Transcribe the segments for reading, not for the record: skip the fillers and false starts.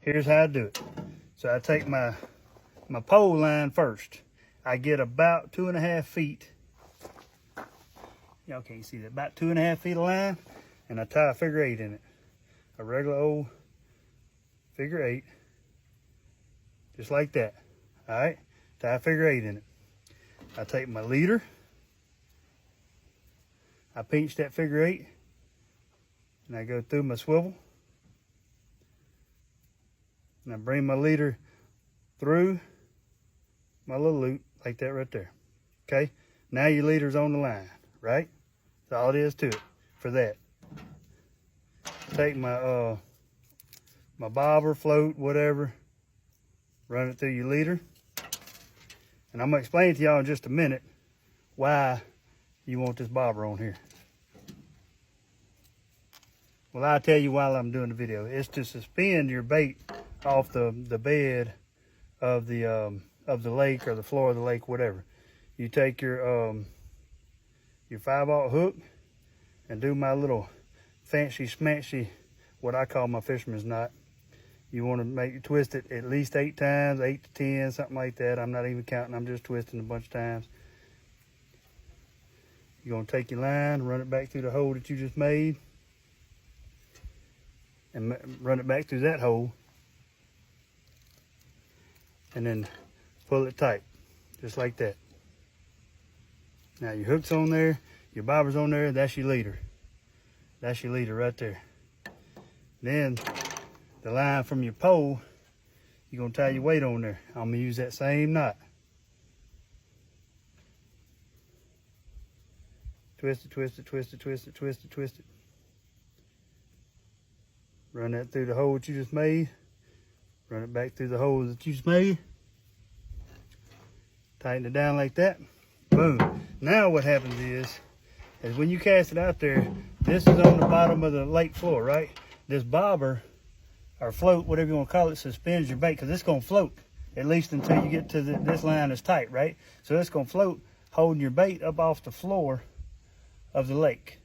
Here's how I do it. So I take my pole line first. I get about 2.5 feet. Y'all can't see that. About 2.5 feet of line, and I tie a figure 8 in it. A regular old figure 8. Just like that. All right? Tie a figure 8 in it. I take my leader. I pinch that figure 8. And I go through my swivel. And I bring my leader through my little loop like that right there. Okay? Now your leader's on the line, right? That's all it is to it for that. Take my my bobber, float, whatever, run it through your leader. And I'm gonna explain to y'all in just a minute why you want this bobber on here. Well, I'll tell you while I'm doing the video. It's to suspend your bait off the bed of the lake or the floor of the lake, whatever. You take your 5/0 hook and do my little fancy smanchy, what I call my fisherman's knot. You want to twist it at least 8 times, 8 to 10, something like that. I'm not even counting, I'm just twisting a bunch of times. You're gonna take your line, run it back through the hole that you just made, and run it back through that hole, and then pull it tight, just like that. Now your hook's on there, your bobber's on there, that's your leader. That's your leader right there. Then the line from your pole, you're gonna tie your weight on there. I'm gonna use that same knot. Twist it, twist it, twist it, twist it, twist it, twist it. Run that through the hole that you just made. Run it back through the hole that you just made. Tighten it down like that. Boom. Now what happens is when you cast it out there, this is on the bottom of the lake floor, right? This bobber or float, whatever you want to call it, suspends your bait because it's going to float at least until you get to this line is tight, right? So it's going to float holding your bait up off the floor of the lake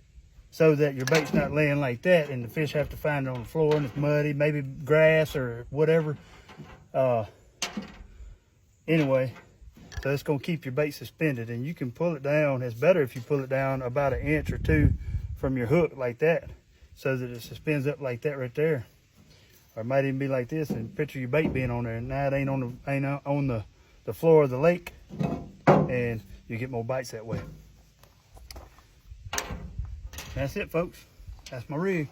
so that your bait's not laying like that and the fish have to find it on the floor and it's muddy, maybe grass or whatever. Anyway, so it's going to keep your bait suspended, and you can pull it down. It's better if you pull it down about 1 inch or 2 from your hook like that so that it suspends up like that right there. Or it might even be like this, and picture your bait being on there. And now it ain't on the floor of the lake, and you get more bites that way. That's it, folks. That's my rig.